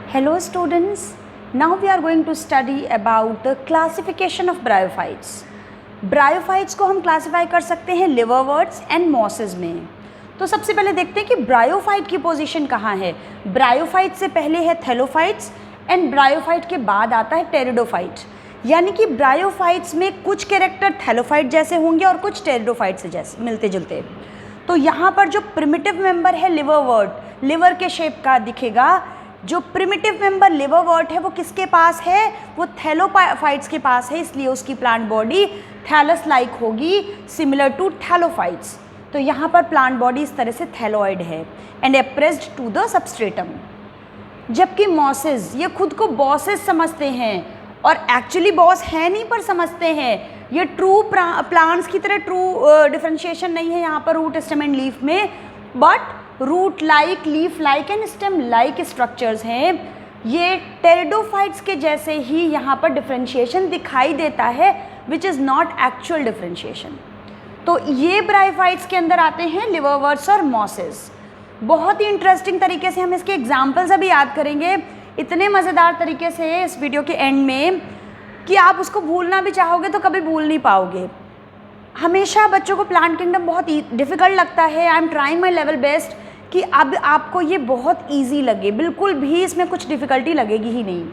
Hello students, now we are going to study about the classification of bryophytes. Bryophytes को हम classify कर सकते हैं liverworts and mosses में। तो सबसे पहले देखते हैं कि ब्रायोफाइट की पोजीशन कहाँ है। ब्रायोफाइट से पहले है थैलोफाइट्स एंड ब्रायोफाइट के बाद आता है टेरिडोफाइट। यानी कि ब्रायोफाइट्स में कुछ कैरेक्टर थैलोफाइट जैसे होंगे और कुछ टेरिडोफाइट से जैसे मिलते जुलते। तो यहाँ पर जो प्रिमिटिव मेंबर है लिवरवर्ट, लिवर के शेप का दिखेगा। जो प्रिमिटिव मेंबर लिवरवर्ट है वो किसके पास है, वो थैलोफाइट्स के पास है, इसलिए उसकी प्लांट बॉडी थैलस लाइक होगी, सिमिलर टू थैलोफाइट्स। तो यहाँ पर प्लांट बॉडी इस तरह से थैलोइड है and appressed to the substratum. जबकि मॉसेस ये खुद को बॉसेस समझते हैं और एक्चुअली बॉस है नहीं पर समझते हैं। ये ट्रू प्लांट्स की तरह ट्रू डिफरेंशिएशन नहीं है यहाँ पर रूट स्टेम एंड लीफ में, but root like, leaf like and stem like structures हैं। ये टेरिडोफाइट्स के जैसे ही यहाँ पर डिफरेंशिएशन दिखाई देता है, which is not actual differentiation. तो ये ब्रायोफाइट्स के अंदर आते हैं लिवरवर्ट्स और मॉसेस। बहुत ही इंटरेस्टिंग तरीके से हम इसके एग्जाम्पल्स अभी याद करेंगे, इतने मज़ेदार तरीके से इस वीडियो के एंड में कि आप उसको भूलना भी चाहोगे तो कभी भूल नहीं पाओगे। हमेशा बच्चों को प्लांट किंगडम बहुत डिफ़िकल्ट लगता है। I am trying my level best कि अब आपको ये बहुत ईजी लगे, बिल्कुल भी इसमें कुछ डिफ़िकल्टी लगेगी ही नहीं।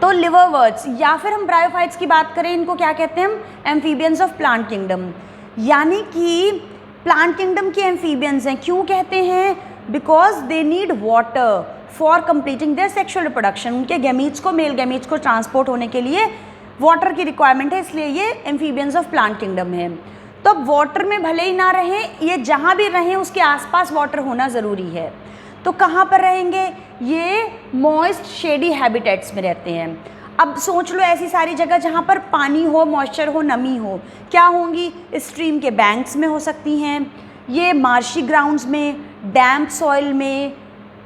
तो लिवरवर्ट्स या फिर हम ब्रायोफाइट्स की बात करें, इनको क्या कहते हैं हम, एम्फीबियंस ऑफ प्लांट किंगडम। यानी कि प्लांट किंगडम के एम्फीबियंस हैं। क्यों कहते हैं? Because they need water for completing there sexual reproduction. उनके गैमीट्स को, मेल गैमीट्स को ट्रांसपोर्ट होने के लिए वाटर की रिक्वायरमेंट है, इसलिए ये एम्फीबियंस ऑफ प्लांट किंगडम है। तो अब वाटर में भले ही ना रहें, ये जहाँ भी रहें उसके आसपास वाटर होना ज़रूरी है। तो कहाँ पर रहेंगे? ये मॉइस्ट शेडी हैबिटेट्स में रहते हैं। अब सोच लो ऐसी सारी जगह जहाँ पर पानी हो, मॉइस्चर हो, नमी हो, क्या होंगी? स्ट्रीम के बैंक्स में हो सकती हैं, ये मार्शी ग्राउंड्स में, डैम्प सॉइल में,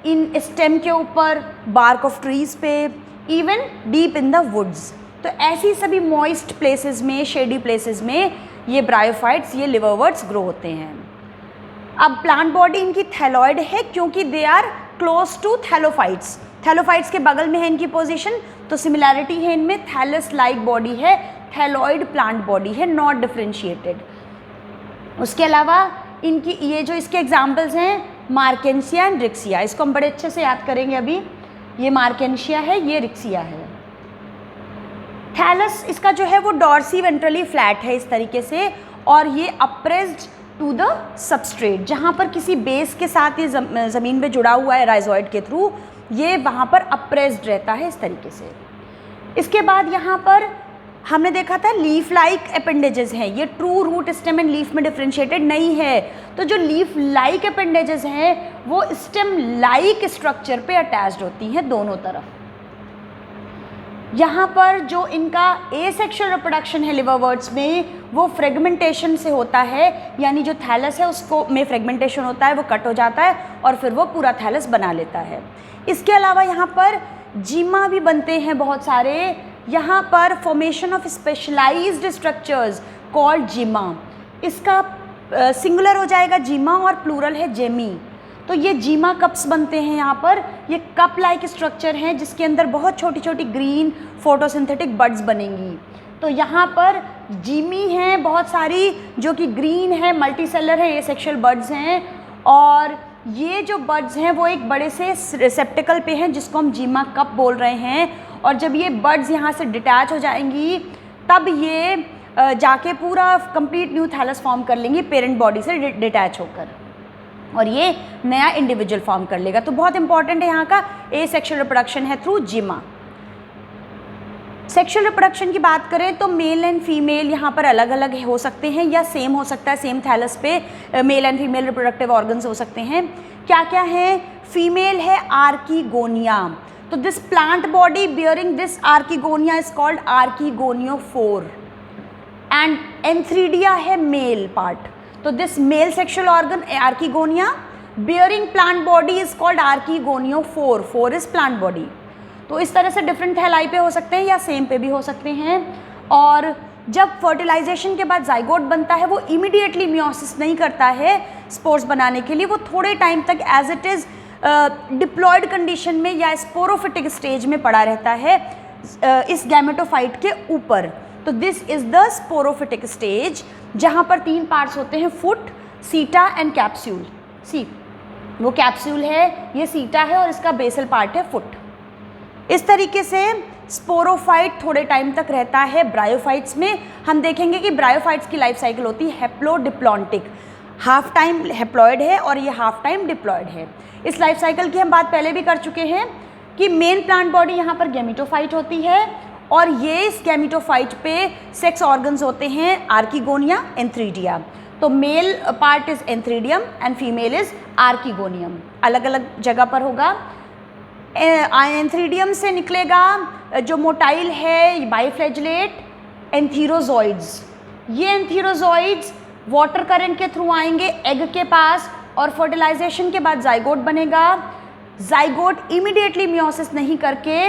इन स्टेम के ऊपर, बार्क ऑफ ट्रीज़ पे, even deep in the woods. तो ऐसी सभी मॉइस्ट प्लेसेस में, शेडी प्लेसेस में ये ब्रायोफाइट्स, ये लिवरवर्ट्स ग्रो होते हैं। अब प्लांट बॉडी इनकी थैलोइड है क्योंकि they are close to thallophytes. Thallophytes के बगल में है इनकी पोजीशन, तो सिमिलैरिटी है इनमें, थैलस लाइक बॉडी है, थैलोइड प्लांट बॉडी है, नॉट डिफरेंशिएटेड। उसके अलावा इनकी ये जो इसके एग्जाम्पल्स हैं, मार्केंशिया एंड रिक्सिया, इसको हम बड़े अच्छे से याद करेंगे अभी। ये मार्केंशिया है, ये रिक्सिया है। थैलस इसका जो है वो डॉर्सी वेंट्रली फ्लैट है इस तरीके से, और ये अप्रेस्ड टू द सबस्ट्रेट, जहाँ पर किसी बेस के साथ ये ज़मीन पे जुड़ा हुआ है राइजोइड के थ्रू, ये वहाँ पर अप्रेस्ड रहता है इस तरीके से। इसके बाद यहाँ पर हमने देखा था लीफ लाइक अपेंडेजेस हैं। ये true root stem and leaf में डिफरेंशिएटेड नहीं है। तो जो लीफ लाइक अपेंडेजेस हैं वो स्टेम लाइक स्ट्रक्चर पे अटैच्ड होती हैं दोनों तरफ। यहाँ पर जो इनका एसेक्सुअल रिप्रोडक्शन है लिवरवर्ट्स में, वो फ्रेगमेंटेशन से होता है। यानी जो थैलस है उसको में फ्रेगमेंटेशन होता है, वो कट हो जाता है और फिर वो पूरा थैलस बना लेता है। इसके अलावा यहाँ पर जीमा भी बनते हैं बहुत सारे। यहाँ पर formation of specialized structures called gemma, इसका सिंगुलर हो जाएगा जीमा और प्लूरल है जेमी। तो ये जीमा कप्स बनते हैं यहाँ पर। ये कप लाइक स्ट्रक्चर हैं जिसके अंदर बहुत छोटी छोटी ग्रीन फोटोसिंथेटिक बड्स बनेंगी। तो यहाँ पर जीमी हैं बहुत सारी जो कि ग्रीन है, मल्टी सेलर है, एसेक्सुअल बड्स हैं। और ये जो बड्स हैं वो एक बड़े से रिसेप्टिकल पे हैं जिसको हम जीमा कप बोल रहे हैं। और जब ये बड्स यहाँ से डिटैच हो जाएंगी तब ये जाके पूरा कंप्लीट न्यू थैलस फॉर्म कर लेंगी पेरेंट बॉडी से डिटैच होकर, और ये नया इंडिविजुअल फॉर्म कर लेगा। तो बहुत इंपॉर्टेंट है यहाँ का एसेक्सुअल रिप्रोडक्शन है थ्रू जीमा। सेक्सुअल रिप्रोडक्शन की बात करें तो मेल एंड फीमेल यहाँ पर अलग अलग हो सकते हैं या सेम हो सकता है, सेम थैलस पे male and female reproductive organs हो सकते हैं। क्या क्या है? फीमेल है आर्कीगोनिया। तो this plant body bearing this archegonia is called archegoniophore. And antheridia है मेल पार्ट। तो this male sexual organ archegonia bearing plant body is called archegoniophore. Phore is plant body. तो इस तरह से डिफरेंट थैलाई पे हो सकते हैं या सेम पे भी हो सकते हैं। और जब फर्टिलाइजेशन के बाद जाइगोट बनता है वो इमीडिएटली मियोसिस नहीं करता है स्पोर्स बनाने के लिए, वो थोड़े टाइम तक as it is diploid condition में या स्पोरोफिटिक स्टेज में पड़ा रहता है इस गैमेटोफाइट के ऊपर। तो this is the sporophytic stage, जहाँ पर 3 पार्ट्स होते हैं, फुट, सीटा एंड कैप्सूल। सी वो कैप्सूल है, ये सीटा है और इसका बेसल पार्ट है फुट। इस तरीके से स्पोरोफाइट थोड़े टाइम तक रहता है ब्रायोफाइट्स में। हम देखेंगे कि ब्रायोफाइट्स की लाइफ साइकिल होती है हैप्लोडिप्लॉन्टिक, हाफ टाइम हैप्लॉयड है और ये हाफ टाइम डिप्लॉयड है। इस लाइफ साइकिल की हम बात पहले भी कर चुके हैं कि मेन प्लांट बॉडी यहाँ पर गैमेटोफाइट होती है और ये इस गैमेटोफाइट पे सेक्स ऑर्गन्स होते हैं आर्किगोनिया, एंथ्रीडिया। तो male part is antheridium and female is archegonium, अलग अलग जगह पर होगा। एंथ्रीडियम से निकलेगा जो मोटाइल है बाइफ्लैजिलेट एंथीरोजॉइड्स। ये एंथीरोजॉइड्स वाटर करंट के थ्रू आएंगे एग के पास और फर्टिलाइजेशन के बाद जाइगोट बनेगा। जाइगोट इमीडिएटली मियोसिस नहीं करके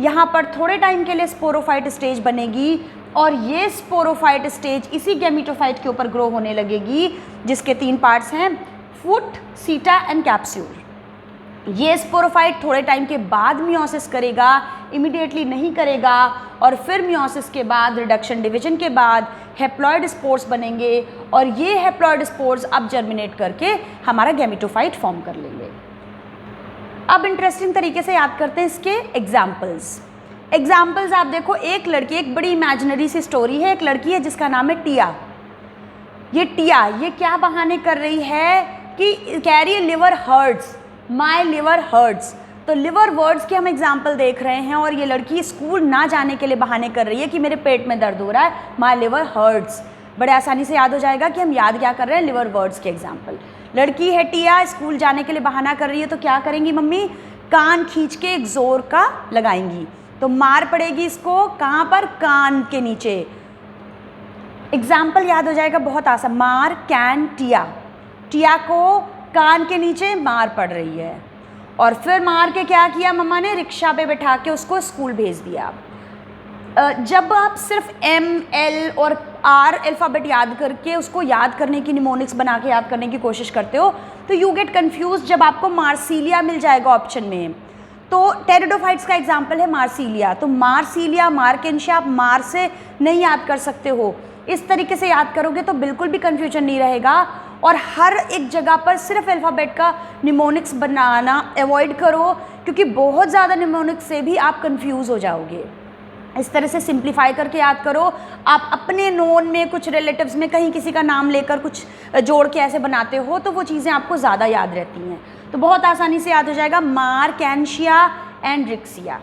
यहाँ पर थोड़े टाइम के लिए स्पोरोफाइट स्टेज बनेगी और ये स्पोरोफाइट स्टेज इसी गैमेटोफाइट के ऊपर ग्रो होने लगेगी, जिसके 3 पार्ट्स हैं, फुट, सीटा एंड कैप्सूल। ये स्पोरोफाइट थोड़े टाइम के बाद मियोसिस करेगा, इमीडिएटली नहीं करेगा, और फिर मियोसिस के बाद रिडक्शन डिवीजन के बाद हैप्लॉयड स्पोर्स बनेंगे और ये हैप्लॉयड स्पोर्स अब जर्मिनेट करके हमारा गैमेटोफाइट फॉर्म कर लेंगे। अब इंटरेस्टिंग तरीके से याद करते हैं इसके एग्जाम्पल्स आप देखो, एक लड़की, एक बड़ी इमेजिनरी सी स्टोरी है, एक लड़की है जिसका नाम है टिया। ये क्या बहाने कर रही है कि कह रही है लिवर हर्ट्स, माई लिवर हर्ट्स। तो लिवर वर्ड्स के हम एग्जाम्पल देख रहे हैं और ये लड़की स्कूल ना जाने के लिए बहाने कर रही है कि मेरे पेट में दर्द हो रहा है, माई लिवर हर्ट्स। बड़े आसानी से याद हो जाएगा कि हम याद क्या कर रहे हैं, लिवर वर्ड्स के एग्जाम्पल। लड़की है टिया, स्कूल जाने के लिए बहाना कर रही है, तो क्या करेंगी मम्मी, कान खींच के एक जोर का लगाएंगी, तो मार पड़ेगी इसको कहाँ पर, कान के नीचे। एग्जाम्पल याद हो जाएगा बहुत आसान, मार कैन टिया। टिया को कान के नीचे मार पड़ रही है और फिर मार के क्या किया मम्मा ने, रिक्शा पे बैठा के उसको स्कूल भेज दिया। जब आप सिर्फ ML और R अल्फ़ाबेट याद करके उसको याद करने की, निमोनिक्स बना के याद करने की कोशिश करते हो तो यू गेट कन्फ्यूज जब आपको मार्सीलिया मिल जाएगा ऑप्शन में। तो टेरिडोफाइट्स का एग्जाम्पल है मार्सीलिया। तो मार्सीलिया, मार्केंशिया आप मार से नहीं याद कर सकते हो, इस तरीके से याद करोगे तो बिल्कुल भी कन्फ्यूजन नहीं रहेगा। और हर एक जगह पर सिर्फ अल्फ़ाबेट का निमोनिक्स बनाना अवॉइड करो, क्योंकि बहुत ज़्यादा निमोनिक्स से भी आप कंफ्यूज हो जाओगे। इस तरह से सिंप्लीफाई करके याद करो। आप अपने नोन में कुछ रिलेटिव्स में कहीं किसी का नाम लेकर कुछ जोड़ के ऐसे बनाते हो तो वो चीज़ें आपको ज़्यादा याद रहती हैं। तो बहुत आसानी से याद हो जाएगा, मार्केंशिया एंड रिक्सिया।